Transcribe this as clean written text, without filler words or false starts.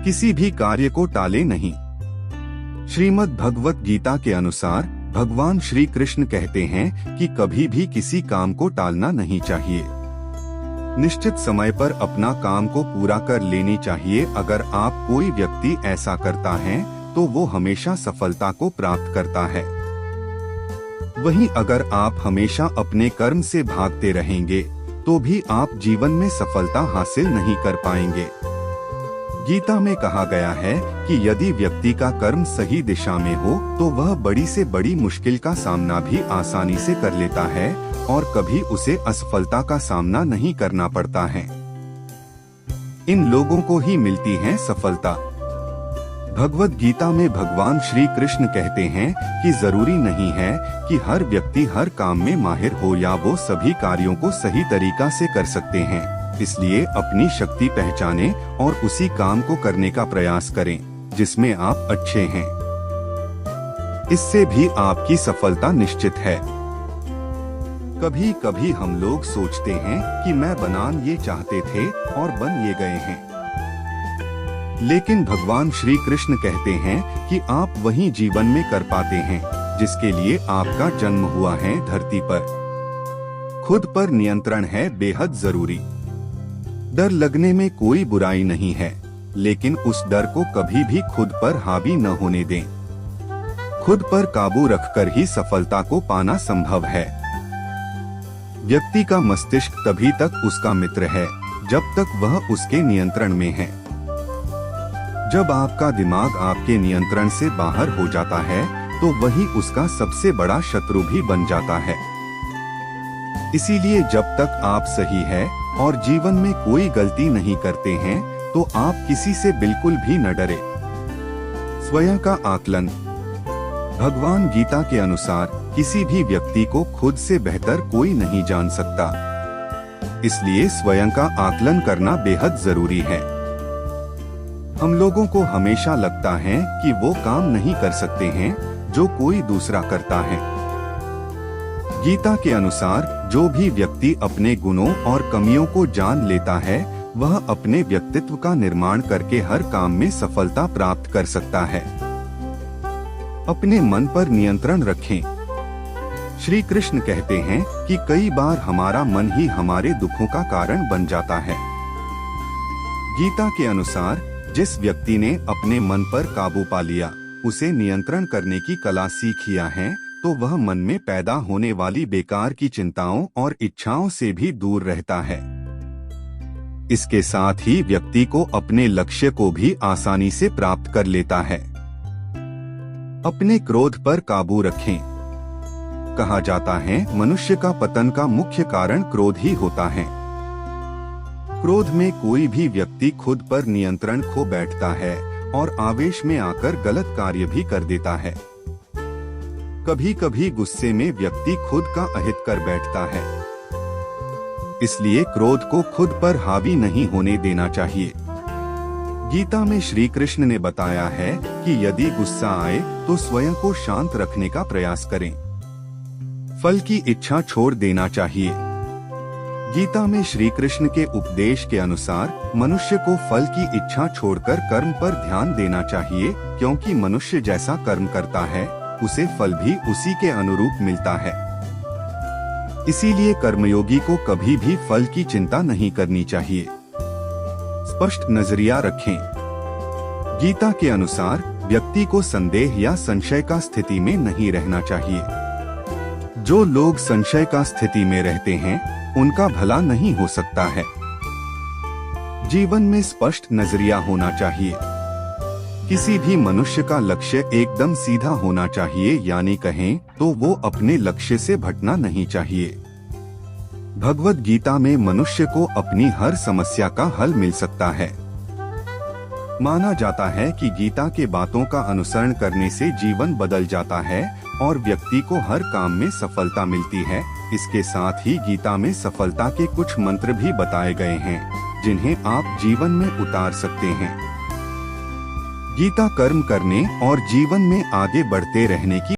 किसी भी कार्य को टाले नहीं। श्रीमद् भगवत गीता के अनुसार भगवान श्री कृष्ण कहते हैं कि कभी भी किसी काम को टालना नहीं चाहिए। निश्चित समय पर अपना काम को पूरा कर लेनी चाहिए। अगर आप कोई व्यक्ति ऐसा करता है तो वो हमेशा सफलता को प्राप्त करता है। वहीं अगर आप हमेशा अपने कर्म से भागते रहेंगे तो भी आप जीवन में सफलता हासिल नहीं कर पाएंगे। गीता में कहा गया है कि यदि व्यक्ति का कर्म सही दिशा में हो तो वह बड़ी से बड़ी मुश्किल का सामना भी आसानी से कर लेता है और कभी उसे असफलता का सामना नहीं करना पड़ता है। इन लोगों को ही मिलती है सफलता। भगवत गीता में भगवान श्री कृष्ण कहते हैं कि जरूरी नहीं है कि हर व्यक्ति हर काम में माहिर हो या वो सभी कार्यों को सही तरीका से कर सकते हैं। इसलिए अपनी शक्ति पहचानें और उसी काम को करने का प्रयास करें जिसमें आप अच्छे हैं। इससे भी आपकी सफलता निश्चित है। कभी कभी हम लोग सोचते हैं कि मैं बनान ये चाहते थे और बन ये गए हैं, लेकिन भगवान श्री कृष्ण कहते हैं कि आप वही जीवन में कर पाते हैं जिसके लिए आपका जन्म हुआ है धरती पर। खुद पर नियंत्रण है बेहद जरूरी। डर लगने में कोई बुराई नहीं है, लेकिन उस डर को कभी भी खुद पर हावी न होने दें। खुद पर काबू रखकर ही सफलता को पाना संभव है। व्यक्ति का मस्तिष्क तभी तक उसका मित्र है जब तक वह उसके नियंत्रण में है। जब आपका दिमाग आपके नियंत्रण से बाहर हो जाता है तो वही उसका सबसे बड़ा शत्रु भी बन जाता है। इसीलिए जब तक आप सही है और जीवन में कोई गलती नहीं करते हैं तो आप किसी से बिल्कुल भी न डरे। स्वयं का आकलन। भगवान गीता के अनुसार किसी भी व्यक्ति को खुद से बेहतर कोई नहीं जान सकता। इसलिए स्वयं का आकलन करना बेहद जरूरी है। हम लोगों को हमेशा लगता है कि वो काम नहीं कर सकते हैं जो कोई दूसरा करता है। गीता के अनुसार जो भी व्यक्ति अपने गुणों और कमियों को जान लेता है वह अपने व्यक्तित्व का निर्माण करके हर काम में सफलता प्राप्त कर सकता है। अपने मन पर नियंत्रण रखें। श्री कृष्ण कहते हैं कि कई बार हमारा मन ही हमारे दुखों का कारण बन जाता है। गीता के अनुसार जिस व्यक्ति ने अपने मन पर काबू पा लिया, उसे नियंत्रण करने की कला सीख लिया है, तो वह मन में पैदा होने वाली बेकार की चिंताओं और इच्छाओं से भी दूर रहता है। इसके साथ ही व्यक्ति को अपने लक्ष्य को भी आसानी से प्राप्त कर लेता है। अपने क्रोध पर काबू रखें। कहा जाता है मनुष्य का पतन का मुख्य कारण क्रोध ही होता है। क्रोध में कोई भी व्यक्ति खुद पर नियंत्रण खो बैठता है और आवेश में आकर गलत कार्य भी कर देता है। कभी कभी गुस्से में व्यक्ति खुद का अहित कर बैठता है। इसलिए क्रोध को खुद पर हावी नहीं होने देना चाहिए। गीता में श्री कृष्ण ने बताया है कि यदि गुस्सा आए तो स्वयं को शांत रखने का प्रयास करें। फल की इच्छा छोड़ देना चाहिए। गीता में श्री कृष्ण के उपदेश के अनुसार मनुष्य को फल की इच्छा छोड़कर कर्म पर ध्यान देना चाहिए, क्योंकि मनुष्य जैसा कर्म करता है उसे फल भी उसी के अनुरूप मिलता है। इसीलिए कर्मयोगी को कभी भी फल की चिंता नहीं करनी चाहिए। स्पष्ट नजरिया रखें। गीता के अनुसार व्यक्ति को संदेह या संशय का स्थिति में नहीं रहना चाहिए। जो लोग संशय का स्थिति में रहते हैं उनका भला नहीं हो सकता है। जीवन में स्पष्ट नजरिया होना चाहिए। किसी भी मनुष्य का लक्ष्य एकदम सीधा होना चाहिए, यानी कहें तो वो अपने लक्ष्य से भटकना नहीं चाहिए। भगवत गीता में मनुष्य को अपनी हर समस्या का हल मिल सकता है। माना जाता है कि गीता के बातों का अनुसरण करने से जीवन बदल जाता है और व्यक्ति को हर काम में सफलता मिलती है। इसके साथ ही गीता में सफलता के कुछ मंत्र भी बताए गए हैं जिन्हें आप जीवन में उतार सकते हैं। गीता कर्म करने और जीवन में आगे बढ़ते रहने की